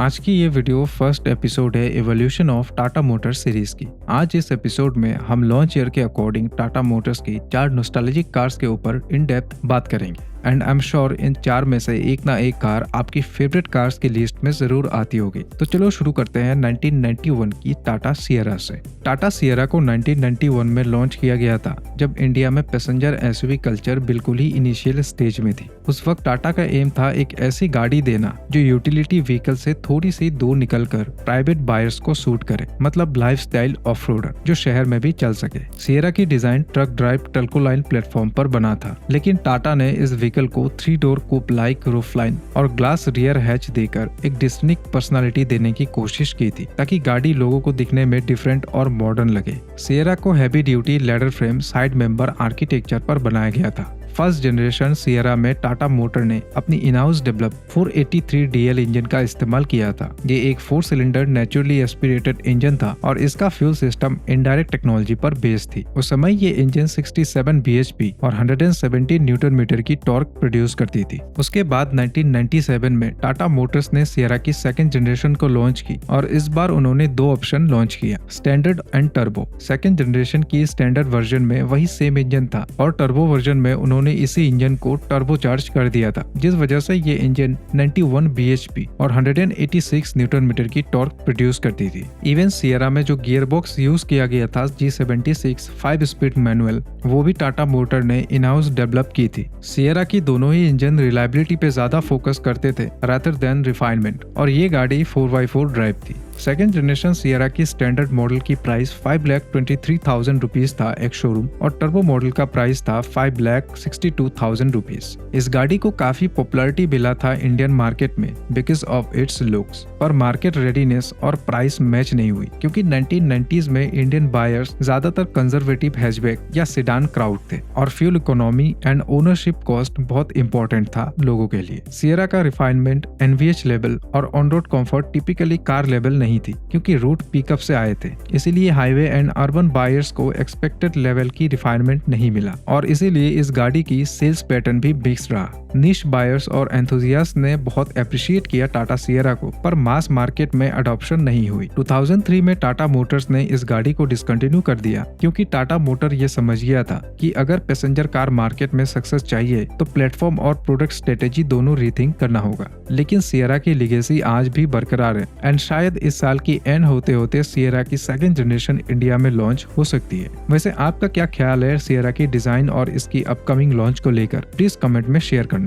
आज की ये वीडियो फर्स्ट एपिसोड है evolution of Tata Motors series की। आज इस एपिसोड में हम लॉन्च ईयर के अकॉर्डिंग टाटा मोटर्स की 4 नॉस्टैल्जिक कार्स के ऊपर इन डेप्थ बात करेंगे। And I am sure in 4 में से एक ना एक कार आपकी फेवरेट कार्स की लिस्ट में जरूर आती होगी। तो चलो शुरू करते हैं 1991 की टाटा सियरा से। टाटा सियरा को 1991 में लॉन्च किया गया था, जब इंडिया में पैसेंजर एसयूवी कल्चर बिल्कुल ही इनिशियल स्टेज में थी। उस वक्त टाटा का एम था एक ऐसी गाड़ी देना जो यूटिलिटी व्हीकल से थोड़ी सी दूर निकलकर प्राइवेट बायर्स को सूट करे, मतलब लाइफस्टाइल ऑफ रोडर जो शहर में भी चल सके। सियरा की design truck drive Telco line platform पर बना था, लेकिन टाटा ने इस व्हीकल को 3 डोर कूप लाइक रूफ लाइन और ग्लास रियर हैच देकर एक डिस्टिंक्ट पर्सनालिटी देने की कोशिश की थी, ताकि गाड़ी लोगों को दिखने में डिफरेंट और मॉडर्न लगे। सियरा को heavy duty ladder frame side member architecture पर बनाया गया था। फर्स्ट जनरेशन सियरा में टाटा मोटर ने अपनी in house develop 483 DL engine का इस्तेमाल किया था। ये एक 4 सिलेंडर नेचुरली एस्पिरेटेड इंजन था और इसका फ्यूल सिस्टम इनडायरेक्ट टेक्नोलॉजी पर बेस्ड थी। उस समय ये इंजन 67 bhp और 170 न्यूटन मीटर की टॉर्क प्रोड्यूस करती थी। उसके बाद 1997 में टाटा मोटर्स ने सियरा की सेकंड जनरेशन को लॉन्च की और इस बार उन्होंने 2 ऑप्शन लॉन्च किया, standard and turbo. Second generation की स्टैंडर्ड वर्जन में वही सेम इंजन था और टर्बो वर्जन में उन्होंने इसी इंजन को टर्बो चार्ज कर दिया था, जिस वजह से ये इंजन 91 bhp और 186 न्यूटन मीटर की टॉर्क प्रोड्यूस करती थी। इवन सियरा में जो गियर बॉक्स यूज किया गया था G76 5 स्पीड मैनुअल, वो भी टाटा मोटर ने इन हाउस डेवलप की थी। सियरा की दोनों ही इंजन रिलायबिलिटी पे ज्यादा फोकस करते थे रादर देन रिफाइनमेंट, और ये गाड़ी 4x4 ड्राइव थी। सेकेंड जनरेशन सियरा की स्टैंडर्ड मॉडल की प्राइस 5,23,000 रुपीज था एक शोरूम, और टर्बो मॉडल का प्राइस था 5,62,000 रुपीज। इस गाड़ी को काफी पॉपुलैरिटी मिला था इंडियन मार्केट में बिकॉज ऑफ इट्स लुक्स, पर मार्केट रेडीनेस और प्राइस मैच नहीं हुई, क्योंकि 1990s में इंडियन बायर्स ज्यादातर कंजर्वेटिव हैचबैक या सेडान क्राउड थे और fuel economy and ownership cost बहुत इंपॉर्टेंट था लोगों के लिए। सियरा का रिफाइनमेंट, NVH लेवल और on road comfort typically car level नहीं थी, क्योंकि रूट पिकअप से आए थे। इसीलिए हाईवे एंड अर्बन बायर्स को एक्सपेक्टेड लेवल की रिफाइनमेंट नहीं मिला, और इसीलिए इस गाड़ी की सेल्स पैटर्न भी मिक्स्ड रहा। निश बायर्स और एंथुजियास्ट ने बहुत अप्रिशिएट किया टाटा सियरा को, पर मास मार्केट में अडॉप्शन नहीं हुई। 2003 में टाटा मोटर्स ने इस गाड़ी को डिसकंटिन्यू कर दिया, क्योंकि टाटा मोटर ये समझ गया था कि अगर पैसेंजर कार मार्केट में सक्सेस चाहिए तो प्लेटफॉर्म और प्रोडक्ट स्ट्रेटेजी दोनों रीथिंक करना होगा। लेकिन सियरा की लेगेसी आज भी बरकरार है, एंड शायद इस साल की एंड होते होते सियरा की सेकंड जनरेशन इंडिया में लॉन्च हो सकती है। वैसे आपका क्या ख्याल है सियरा की डिजाइन और इसकी अपकमिंग लॉन्च को लेकर? प्लीज कमेंट में शेयर करना।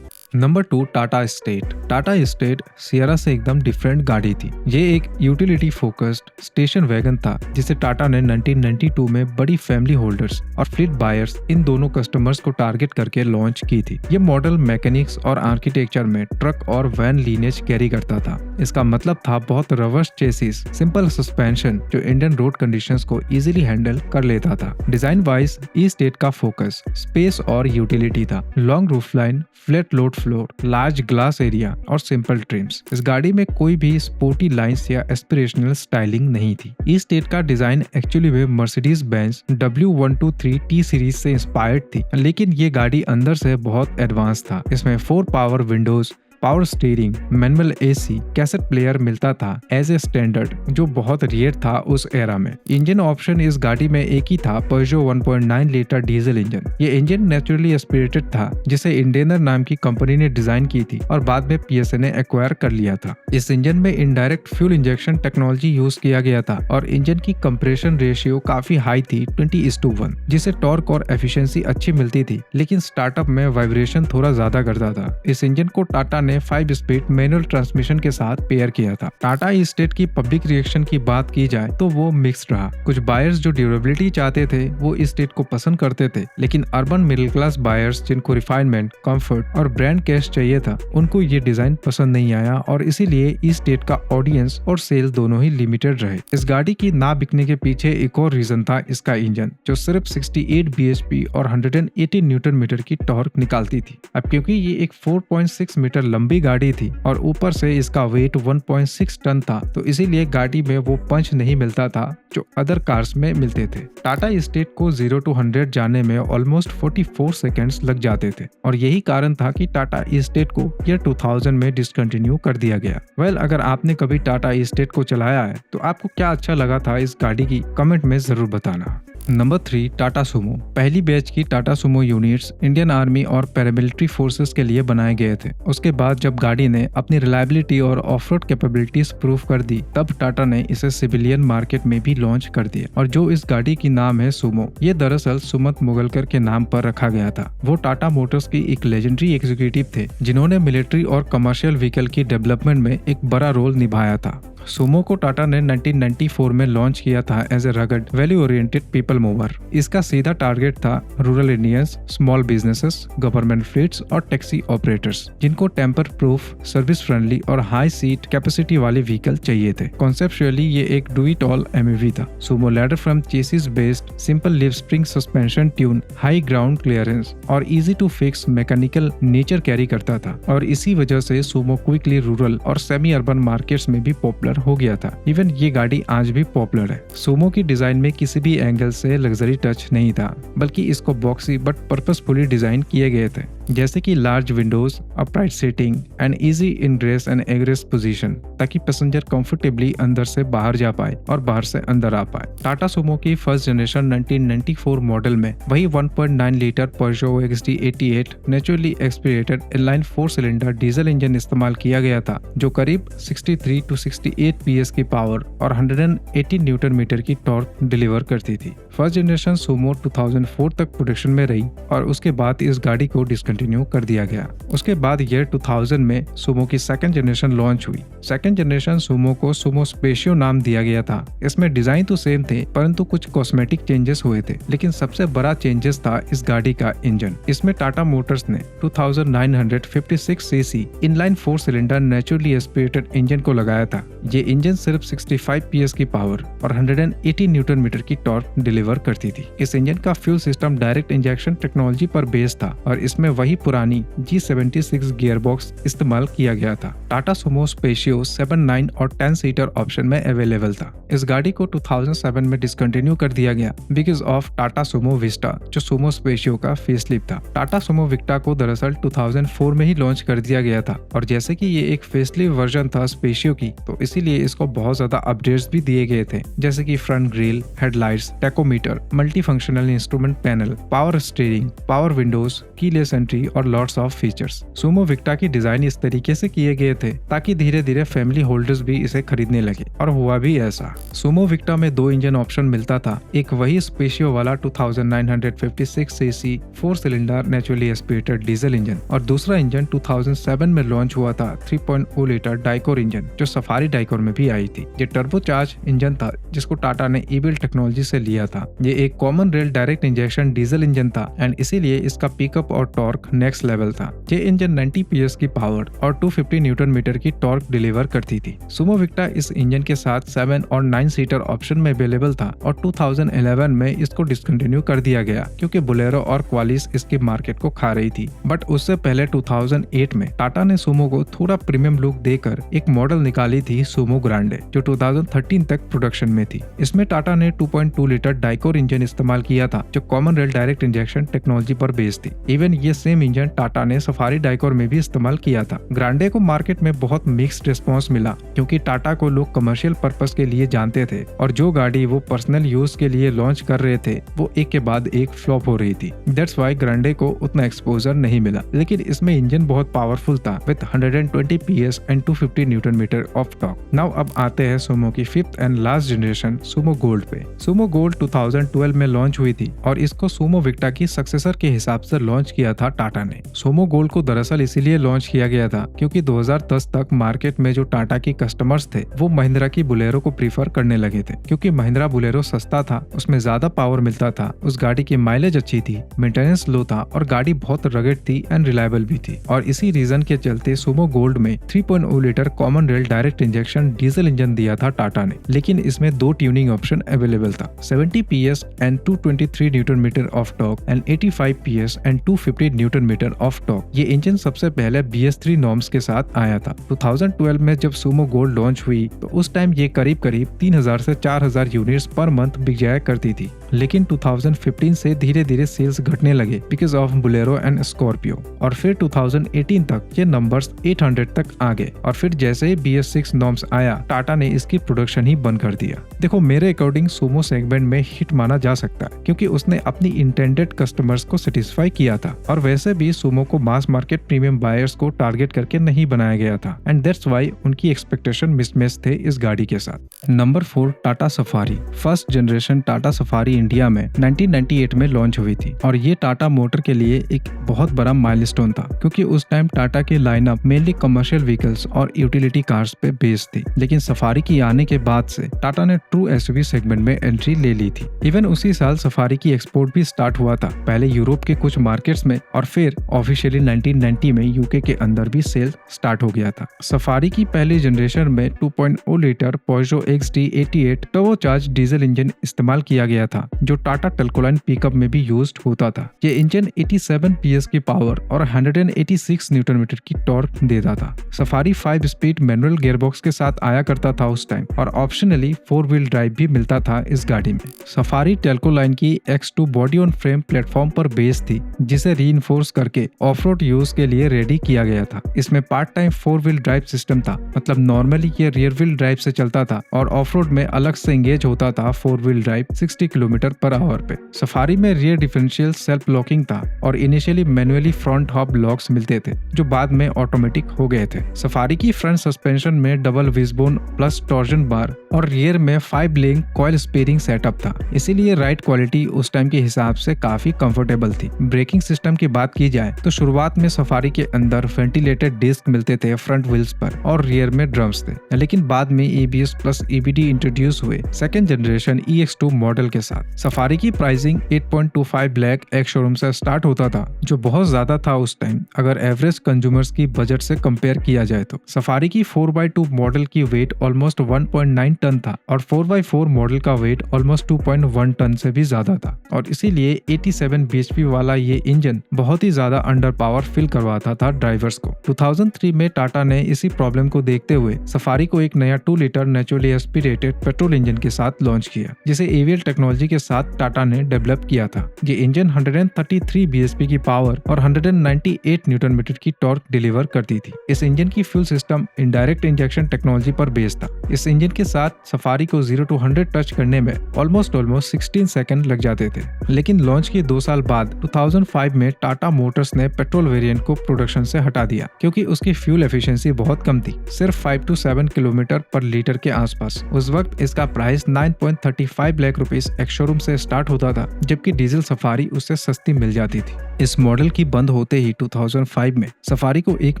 Number 2, Tata state. Tata state Sierra से एकदम डिफरेंट गाड़ी थी। ये एक यूटिलिटी फोकस्ड स्टेशन वैगन था, जिसे टाटा ने 1992 में बड़ी फैमिली होल्डर्स और फ्लीट बायर्स इन दोनों कस्टमर्स को टारगेट करके लॉन्च की थी। ये मॉडल मैकेनिक्स और आर्किटेक्चर में ट्रक और वैन लीनेज कैरी करता था। इसका मतलब था बहुत रवर्स चेसिस, सिंपल सस्पेंशन जो इंडियन रोड कंडीशंस को इजीली हैंडल कर लेता था। डिजाइन वाइज ई स्टेट का फोकस स्पेस और यूटिलिटी था। Long roof line, flat load floor, large glass area और सिंपल ट्रिम्स। इस गाड़ी में कोई भी स्पोर्टी लाइंस या एस्पिरेशनल स्टाइलिंग नहीं थी। ई स्टेट का डिजाइन एक्चुअली में मर्सिडीज बेंज W123T सीरीज से इंस्पायर्ड थी, लेकिन ये गाड़ी अंदर से बहुत एडवांस था। इसमें 4 power Windows, power steering, manual AC, cassette player मिलता था एज ए स्टैंडर्ड, जो बहुत रेयर था उस एरा में। इंजन ऑप्शन इस गाड़ी में एक ही था, Peugeot 1.9 लीटर डीजल इंजन। ये इंजन नेचुरली एस्पिरेटेड था, जिसे इंडेनर नाम की कंपनी ने डिजाइन की थी और बाद में PSA ने एक्वायर कर लिया था। इस इंजन में indirect fuel injection technology use किया गया था और इंजन की कंप्रेशन रेशियो काफी हाई थी, 20:1, जिसे टॉर्क और एफिशिएंसी अच्छी मिलती थी, लेकिन स्टार्टअप में वाइब्रेशन थोड़ा ज्यादा करता था। इस इंजन को टाटा ने 5 स्पीड मैनुअल ट्रांसमिशन के साथ पेयर किया था। टाटा स्टेट की पब्लिक रिएक्शन की बात की जाए तो वो मिक्स्ड रहा। कुछ बायर्स जो ड्यूरेबिलिटी चाहते थे वो स्टेट को पसंद करते थे, लेकिन अर्बन मिडिल क्लास बायर्स जिनको रिफाइनमेंट, कंफर्ट और ब्रांड कैश चाहिए था, उनको ये डिजाइन पसंद नहीं आया, और इसीलिए ई स्टेट का ऑडियंस और सेल दोनों ही लिमिटेड रहे। इस गाड़ी की ना बिकने के पीछे एक और रीजन था इसका इंजन, जो सिर्फ 68 bhp और 180 न्यूटन मीटर की टॉर्क निकालती थी। अब क्योंकि ये एक 4.6 मीटर लंबी गाड़ी थी और ऊपर से इसका वेट 1.6 टन था, तो इसीलिए गाड़ी में वो पंच नहीं मिलता था जो अदर कार्स में मिलते थे। टाटा स्टेट को 0 to 100 जाने में ऑलमोस्ट 44 सेकेंड्स लग जाते थे और यही कारण था कि टाटा स्टेट को ईयर 2000 में डिसकंटिन्यू कर दिया गया। अगर आपने कभी टाटा स्टेट को चलाया है तो आपको क्या अच्छा लगा था इस गाड़ी की, कमेंट में जरूर बताना। Number 3, Tata Sumo. पहली बैच की Tata Sumo units Indian army और पैरामिलिट्री फोर्सेस के लिए बनाए गए थे। उसके बाद जब गाड़ी ने अपनी रिलायबिलिटी और ऑफ रोड कैपेबिलिटीज प्रूव कर दी, तब टाटा ने इसे सिविलियन मार्केट में भी लॉन्च कर दिया। और जो इस गाड़ी की नाम है सुमो, ये दरअसल सुमत मुगलकर के नाम पर रखा गया था। वो टाटा मोटर्स की एक लेजेंडरी एग्जीक्यूटिव थे जिन्होंने मिलिट्री और कमर्शियल व्हीकल की डेवलपमेंट में एक बड़ा रोल निभाया था। सुमो को टाटा ने 1994 में लॉन्च किया था as a rugged value oriented people mover. इसका सीधा टारगेट था rural Indians, small businesses, government fleets और टैक्सी ऑपरेटर्स जिनको टेम्पर प्रूफ, सर्विस फ्रेंडली और हाई सीट कैपेसिटी वाले व्हीकल चाहिए थे। कॉन्सेप्चुअली ये एक डू इट ऑल एमयूवी था। Sumo ladder from chassis based simple leaf spring suspension tune, high ground clearance और easy to fix mechanical nature carry करता था और इसी वजह से सुमो क्विकली रूरल और सेमी अर्बन मार्केट्स में भी पॉपुलर हो गया था। इवन ये गाड़ी आज भी पॉपुलर है। सुमो की डिजाइन में किसी भी एंगल से लग्जरी टच नहीं था, बल्कि इसको बॉक्सी बट पर्पसफुली डिजाइन किए गए थे, जैसे कि large windows, upright seating and easy ingress and egress position, ताकि पैसेंजर कंफर्टेबली अंदर से बाहर जा पाए और बाहर से अंदर आ पाए। टाटा सुमो की फर्स्ट जनरेशन 1994 मॉडल में वही 1.9 litre Peugeot XD88 naturally aspirated inline 4 cylinder diesel engine इस्तेमाल किया गया था, जो करीब 63 to 68 PS की पावर और 180 न्यूटन मीटर की टॉर्क डिलीवर करती थी। फर्स्ट जनरेशन सुमो 2004 तक प्रोडक्शन में रही और उसके बाद इस गाड़ी को डिसकंटिन्यू कर दिया गया। उसके बाद ईयर 2000 में सुमो की सेकंड जनरेशन लॉन्च हुई। सेकंड जनरेशन सुमो को सुमो स्पेशियो नाम दिया गया था। इसमें डिजाइन तो सेम थे, परंतु कुछ कॉस्मेटिक चेंजेस हुए थे, लेकिन सबसे बड़ा चेंजेस था इस गाड़ी का इंजन। इसमें टाटा मोटर्स ने 2956 CC inline 4 cylinder naturally aspirated engine को लगाया था। ये इंजन सिर्फ 65 PS की पावर और 180 न्यूटन मीटर की टॉर्क डिलीवर करती थी। इस इंजन का fuel system direct injection technology पर बेस्ड था और इसमें वही पुरानी G76 गियर बॉक्स इस्तेमाल किया गया था। टाटा सुमो स्पेशियो 7, 9 और 10 सीटर ऑप्शन में अवेलेबल था। इस गाड़ी को 2007 में डिसकंटिन्यू कर दिया गया because of Tata Sumo Vista, जो सुमो स्पेशियो का फेसलिफ्ट था। टाटा सुमो विक्टा को दरअसल 2004 में ही लॉन्च कर दिया गया था और जैसे कि ये एक फेसलिफ्ट वर्जन था स्पेशियो की, तो इसीलिए इसको बहुत ज्यादा अपडेट्स भी दिए गए थे, जैसे कि front grille, headlights, tachometer, multi functional instrument panel, power steering, power Windows, keyless entry और लॉट्स ऑफ फीचर्स। सुमो विक्टा की डिजाइन इस तरीके से किए गए थे ताकि धीरे धीरे फैमिली होल्डर्स भी इसे खरीदने लगे, और हुआ भी ऐसा। सुमो विक्टा में 2 इंजन ऑप्शन मिलता था, एक वही स्पेशियो वाला 2956 CC 4 cylinder naturally aspirated diesel engine और दूसरा इंजन 2007 में लॉन्च हुआ था 3.0 लीटर डाइकोर इंजन, जो सफारी डाइकोर में भी आई थी। ये टर्बोचार्ज इंजन था जिसको टाटा ने ई-बिल्ड टेक्नोलॉजी से लिया था। ये एक common rail direct injection diesel engine था एंड इसीलिए इसका पिकअप और टॉर्क नेक्स्ट लेवल था। ये इंजन 90 PS की पावर और 250 न्यूटन मीटर की टॉर्क डिलीवर करती थी। सुमो विक्टा इस इंजन के साथ 7 और 9 सीटर ऑप्शन में अवेलेबल था और 2011 में इसको डिसकंटिन्यू कर दिया गया क्योंकि बोलेरो और क्वालिस इसकी मार्केट को खा रही थी। बट उससे पहले 2008 में टाटा ने सुमो को थोड़ा प्रीमियम लुक देकर एक मॉडल निकाली थी सुमो ग्रांडे, जो 2013 तक प्रोडक्शन में थी। इसमें टाटा ने 2.2 लीटर डाइकोर इंजन इस्तेमाल किया था जो common rail direct injection technology पर बेस्ड थी। इवन ये सेम इंजन टाटा ने सफारी डाइकोर में भी इस्तेमाल किया था। ग्रांडे को मार्केट में बहुत मिक्स्ड रिस्पॉन्स मिला क्योंकि टाटा को लोग कमर्शियल पर्पस के लिए जानते थे और जो गाड़ी वो पर्सनल यूज के लिए लॉन्च कर रहे थे वो एक के बाद एक फ्लॉप हो रही थी। दैट्स वाई ग्रांडे को उतना एक्सपोजर नहीं मिला, लेकिन इसमें इंजन बहुत पावरफुल था with 120 PS and 250 newton metre of torque. Now अब आते हैं सुमो की 5th and last generation Sumo Gold पे। सुमो गोल्ड 2012 में लॉन्च हुई थी और इसको सुमो विक्टा की सक्सेसर के हिसाब से लॉन्च किया था टाटा ने। सुमो गोल्ड को दरअसल इसीलिए लॉन्च किया गया था क्योंकि 2010 तक मार्केट में जो टाटा की कस्टमर्स थे वो महिंद्रा की बुलेरो को प्रीफर करने लगे थे क्योंकि महिंद्रा बुलेरो सस्ता था, उसमें ज्यादा पावर मिलता था, उस गाड़ी की माइलेज अच्छी थी, मेंटेनेंस लो था और गाड़ी बहुत रगड़ थी एंड रिलायबल भी थी। और इसी रीजन के चलते सुमो गोल्ड में 3.0 litre common rail direct injection diesel engine दिया था टाटा ने, लेकिन इसमें 2 ट्यूनिंग ऑप्शन अवेलेबल था, 70 PS and 223 newton metre of torque and 85 PS and 250 newton metre of torque. ये इंजन सबसे पहले BS3 नॉर्म्स के साथ आया था। 2012 में जब सुमो गोल्ड लॉन्च हुई तो उस टाइम ये करीब 3000 से 4000 यूनिट्स पर मंथ बिक जाया करती थी, लेकिन 2015 से धीरे धीरे सेल्स घटने लगे because of Bolero and Scorpio, और फिर 2018 तक ये नंबर्स 800 तक आ गए। और फिर जैसे ही BS6 नॉर्म्स आया, टाटा ने इसकी प्रोडक्शन ही बंद कर दिया। देखो, मेरे अकॉर्डिंग सुमो सेगमेंट में हिट माना जा सकता है क्योंकि उसने अपनी इंटेंडेड कस्टमर्स को सेटिस्फाई किया था, और वैसे भी सुमो को मास मार्केट प्रीमियम बायर्स को टारगेट करके नहीं बनाया गया था, एंड दैट्स व्हाई उनकी एक्सपेक्टेशन मिसमैच थे इस गाड़ी के साथ। Number 4, Tata safari. First generation Tata safari India में 1998 में लॉन्च हुई थी, और ये टाटा मोटर के लिए एक बहुत बड़ा माइलस्टोन था क्योंकि उस टाइम टाटा की लाइनअप मेनली कमर्शियल व्हीकल्स और यूटिलिटी कार्स पे बेस्ड थी। लेकिन सफारी की आने के बाद से टाटा ने ट्रू एसयूवी सेगमेंट में एंट्री ले ली थी। इवन उसी साल सफारी की एक्सपोर्ट भी स्टार्ट हुआ था, पहले यूरोप के कुछ मार्केट्स में और फिर ऑफिशियली 1990 में यूके के अंदर भी सेल स्टार्ट हो गया था। सफारी की पहली जनरेशन में 2.0 litre Peugeot XT88 turbocharge diesel engine इस्तेमाल किया गया था, जो टाटा टेल्कोलाइन पिकअप में भी यूज्ड होता था। ये इंजन 87 PS की पावर और 186 न्यूटन मीटर की टॉर्क देता था। सफारी 5 स्पीड मैनुअल गियरबॉक्स के साथ आया करता था उस टाइम, और ऑप्शनली 4 व्हील ड्राइव भी मिलता था इस गाड़ी में। सफारी टेल्कोलाइन की X2 body on frame platform पर बेस थी, जिसे रीइंफोर्स करके ऑफ रोड यूज के लिए रेडी किया गया था। इसमें part time 4 wheel drive system था, मतलब नॉर्मली ये रियर व्हील ड्राइव से चलता था और ऑफ रोड में अलग से एंगेज होता था 4 wheel drive 60 kilometre per hour पे। सफारी में रियर डिफरेंशियल सेल्फ लॉकिंग था और initially manually front hob locks मिलते थे, जो बाद में ऑटोमेटिक हो गए थे। सफारी की फ्रंट सस्पेंशन में डबल विशबोन प्लस टॉर्जन बार और रियर में 5 लिंक कॉइल स्टीयरिंग सेटअप था, इसीलिए राइड क्वालिटी उस टाइम के हिसाब से काफी कंफर्टेबल थी। ब्रेकिंग सिस्टम की बात की जाए तो शुरुआत में सफारी के अंदर वेंटिलेटेड डिस्क मिलते थे फ्रंट व्हील्स पर और रियर में ड्रम्स थे, लेकिन बाद में ABS प्लस EBD इंट्रोड्यूस हुए सेकंड जनरेशन EX2 मॉडल के साथ। सफारी की प्राइसिंग 8.25 लाख एक शोरूम से स्टार्ट होता था, जो बहुत ज्यादा था उस टाइम अगर एवरेज कंज्यूमर्स की बजट से कंपेयर किया जाए तो। सफारी की 4x2 मॉडल की वेट ऑलमोस्ट 1.9 टन था और 4x4 मॉडल का वेट ऑलमोस्ट 2.1 टन से भी ज्यादा था, और इसीलिए 87 bhp वाला ये इंजन बहुत ही ज्यादा अंडर पावर फील करवाता था ड्राइवर्स को। 2003 में टाटा ने इसी प्रॉब्लम को देखते हुए सफारी को एक नया 2 litre naturally aspirated petrol engine के साथ लॉन्च किया, जिसे AVL टेक्नोलॉजी के साथ टाटा ने डेवलप किया था। ये इंजन 133 bhp की पावर और 198 न्यूटन मीटर की टॉर्क डिलीवर करती थी। इस इंजन की fuel system indirect injection technology पर बेस्ड था। इस इंजन के साथ सफारी को 0 to 100 टच करने में ऑलमोस्ट 16 सेकंड लग जाते थे, लेकिन लॉन्च के 2 साल बाद 2005 में टाटा मोटर्स ने पेट्रोल वेरिएंट को प्रोडक्शन से हटा दिया क्योंकि उसकी फ्यूल एफिशिएंसी बहुत कम थी, सिर्फ 5 to 7 किलोमीटर पर लीटर के आसपास। उस वक्त इसका प्राइस 9.35 लाख रुपीस एक शोरूम से स्टार्ट होता था, जबकि डीजल सफारी उससे सस्ती मिल जाती थी। इस मॉडल की बंद होते ही 2005 में सफारी को एक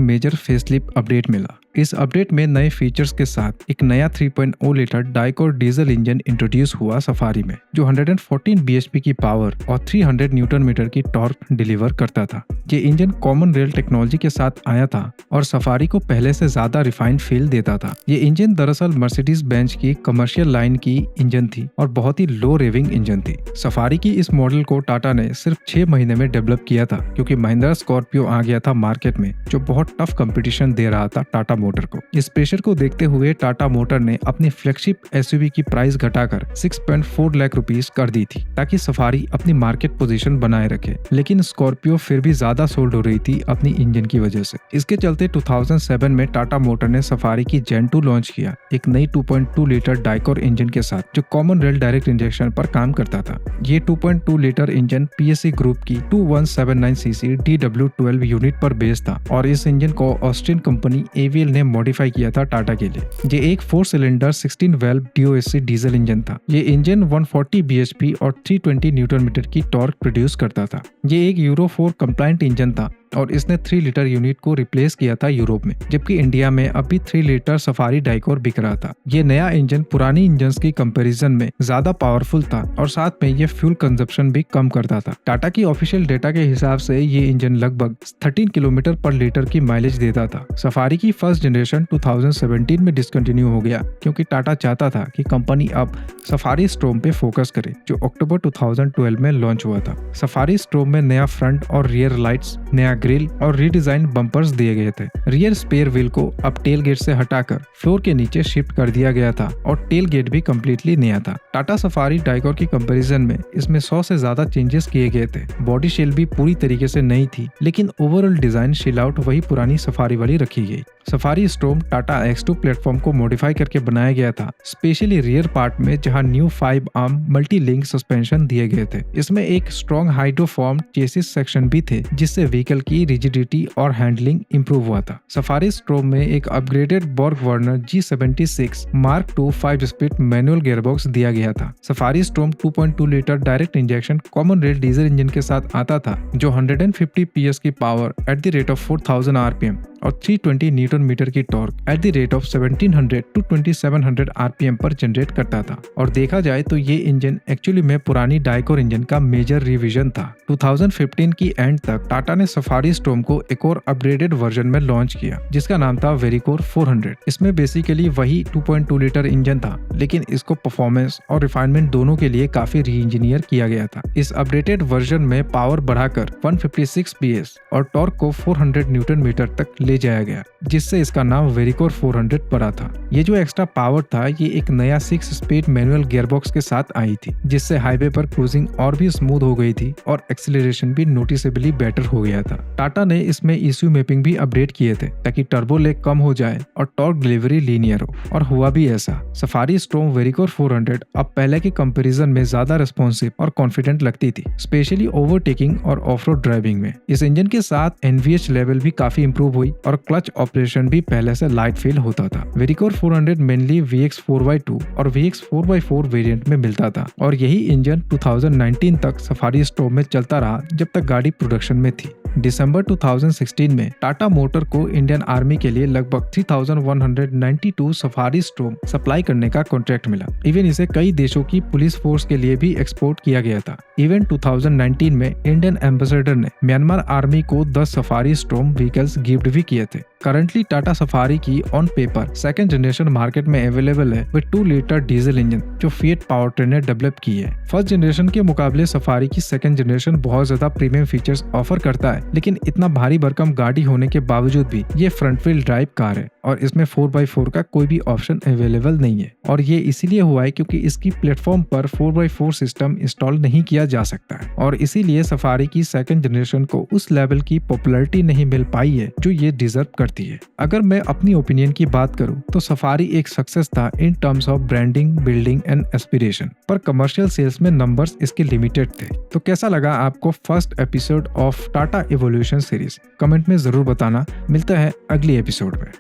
मेजर फेसलिफ्ट अपडेट मिला। इस अपडेट में नए फीचर्स के साथ एक नया 3.0 litre Dicor diesel engine introduce हुआ सफारी में, जो 114 bhp की पावर और 300 न्यूटन मीटर की टॉर्क डिलीवर करता था। ये इंजन कॉमन रेल टेक्नोलॉजी के साथ आया था और सफारी को पहले से ज्यादा रिफाइंड फील देता था। ये इंजन दरअसल मर्सिडीज बेंज की कमर्शियल लाइन की इंजन थी और बहुत ही लो रेविंग इंजन थी। सफारी की इस मॉडल को टाटा ने सिर्फ 6 महीने में डेवलप किया था क्योंकि महिंद्रा स्कॉर्पियो आ गया था मार्केट में, जो बहुत टफ कंपटीशन दे रहा था टाटा मोटर को। इस प्रेशर को देखते हुए टाटा मोटर ने अपनी फ्लैगशिप एसयूवी की प्राइस घटाकर 6.4 लाख रुपीस कर दी थी ताकि सफारी अपनी मार्केट पोजीशन बनाए रखे, लेकिन स्कॉर्पियो फिर भी ज्यादा सोल्ड हो रही थी अपनी इंजन की वजह से। इसके चलते 2007 में टाटा मोटर ने सफारी की जेन 2 लॉन्च किया, एक नई 2.2 लीटर डाइकोर इंजन के साथ, जो कॉमन रेल डायरेक्ट इंजेक्शन पर काम करता था। ये 2.2 लीटर इंजन PSE ग्रुप की 2179cc DW12 यूनिट पर बेस्ड था और इस इंजन को ऑस्ट्रियन कंपनी AVL ने मॉडिफाई किया था टाटा के लिए। ये एक 4 cylinder 16 valve DOSC diesel engine था। ये इंजन 140 bhp और 320 न्यूटन मीटर की टॉर्क प्रोड्यूस करता था। ये एक यूरो 4 कंप्लायंट इंजन था और इसने 3 लीटर यूनिट को रिप्लेस किया था यूरोप में, जबकि इंडिया में अभी 3 लीटर सफारी डाइकोर बिक रहा था। ये नया इंजन पुरानी इंजन की कंपैरिजन में ज्यादा पावरफुल था और साथ में ये फ्यूल कंजप्शन भी कम करता था। टाटा की ऑफिशियल डेटा के हिसाब से ये इंजन लगभग 13 किलोमीटर पर लीटर की माइलेज देता था। सफारी की फर्स्ट जनरेशन 2017 में डिसकंटिन्यू हो गया क्योंकि टाटा चाहता था कि कंपनी अब सफारी स्ट्रोम पे फोकस करे, जो अक्टूबर 2012 में लॉन्च हुआ था। सफारी स्ट्रोम में नया फ्रंट और रियर लाइट्स, नया ग्रिल और रीडिजाइन बम्पर्स दिए गए थे। रियर स्पेयर व्हील को अब टेल गेट से हटाकर फ्लोर के नीचे शिफ्ट कर दिया गया था और टेल गेट भी कम्प्लीटली नया था। टाटा सफारी डाइकोर की कंपैरिजन में इसमें 100 से ज्यादा चेंजेस किए गए थे। बॉडी शेल भी पूरी तरीके से नई थी, लेकिन ओवरऑल डिजाइन शेल आउट वही पुरानी सफारी वाली रखी गई। सफारी स्ट्रोम टाटा X2 प्लेटफॉर्म को मॉडिफाई करके बनाया गया था, स्पेशली रियर पार्ट में, जहां new 5 arm multi link suspension दिए गए थे। इसमें एक स्ट्रॉन्ग हाइड्रोफॉर्म चेसिस सेक्शन भी थे, जिससे व्हीकल की रिजिडिटी और हैंडलिंग इंप्रूव हुआ था। सफारी स्ट्रोम में एक upgraded Borg Warner G76 Mark II 5 speed manual gearbox दिया गया था। Safari Storme 2.2 litre direct injection common rail diesel engine के साथ आता था, जो 150 PS की power at the rate of 4000 RPM और 320 न्यूटन मीटर की torque at the rate of 1700 to 2700 RPM पर जनरेट करता था। और देखा जाए तो ये इंजन एक्चुअली में पुरानी डाइकोर इंजन का मेजर रिवीजन था। 2015 की एंड तक टाटा ने सफारी स्ट्रोम को एक और अपग्रेडेड वर्जन में लॉन्च किया, जिसका नाम था वेरिकोर 400। इसमें बेसिकली वही 2.2 लीटर इंजन था, लेकिन इसको परफॉर्मेंस और रिफाइनमेंट दोनों के लिए काफी री इंजीनियर किया गया था। इस अपडेटेड वर्जन में पावर बढ़ाकर 156 PS और टॉर्क को 400 न्यूटन मीटर तक ले जाया गया, जिससे इसका नाम वेरिकोर 400 पड़ा था। ये जो एक्स्ट्रा पावर था, ये एक नया 6 स्पीड मैनुअल गियरबॉक्स के साथ आई थी, जिससे हाईवे पर क्रूजिंग और भी स्मूथ हो गई थी और एक्सीलरेशन भी नोटिसेबली बेटर हो गया था। टाटा ने इसमें ECU मैपिंग भी अपडेट किए थे ताकि टर्बो लेग कम हो जाए और टॉर्क डिलीवरी लीनियर हो, और हुआ भी ऐसा। सफारी स्ट्रोम वेरिकोर 400 अब पहले के कंपैरिजन में ज्यादा रिस्पॉन्सिव और कॉन्फिडेंट लगती थी, स्पेशली ओवरटेकिंग और ऑफ रोड ड्राइविंग में। इस इंजन के साथ NVH लेवल भी काफी इंप्रूव हुई और क्लच ऑपरेशन भी पहले से लाइट फील होता था। वेरिकोर 400 मेनली VX 4x2 और VX 4x4 वेरिएंट में मिलता था, और यही इंजन 2019 तक सफारी स्ट्रोम में चलता रहा जब तक गाड़ी प्रोडक्शन में थी। दिसंबर 2016 में टाटा मोटर को इंडियन आर्मी के लिए लगभग 3192 सफारी स्ट्रोम सप्लाई करने का कॉन्ट्रैक्ट मिला। इवन इसे कई देशों की पुलिस फोर्स के लिए भी एक्सपोर्ट किया गया था। इवन 2019 में इंडियन एम्बेसडर ने म्यांमार आर्मी को 10 सफारी स्ट्रोम व्हीकल्स गिफ्ट भी किए थे। करंटली टाटा सफारी की on paper second generation market में अवेलेबल है विद 2 लीटर डीजल इंजन, जो फिएट पावरट्रेन ने डेवलप की है। फर्स्ट जनरेशन के मुकाबले सफारी की सेकंड जनरेशन बहुत ज्यादा प्रीमियम फीचर्स ऑफर करता है, लेकिन इतना भारी भरकम गाड़ी होने के बावजूद भी ये फ्रंट व्हील ड्राइव कार है और इसमें 4x4 का कोई भी ऑप्शन अवेलेबल नहीं है। और ये इसीलिए हुआ है क्योंकि इसकी प्लेटफॉर्म पर 4x4 सिस्टम इंस्टॉल नहीं किया जा सकता है, और इसीलिए सफारी की सेकंड जनरेशन को उस लेवल की पॉपुलैरिटी नहीं मिल पाई है जो ये डिजर्व करती है। अगर मैं अपनी ओपिनियन की बात करूं तो सफारी एक सक्सेस था in terms of branding, building and aspiration, पर कमर्शियल सेल्स में नंबर्स इसके लिमिटेड थे। तो कैसा लगा आपको first episode of Tata evolution series? Comment में जरूर बताना। मिलता है अगली एपिसोड में।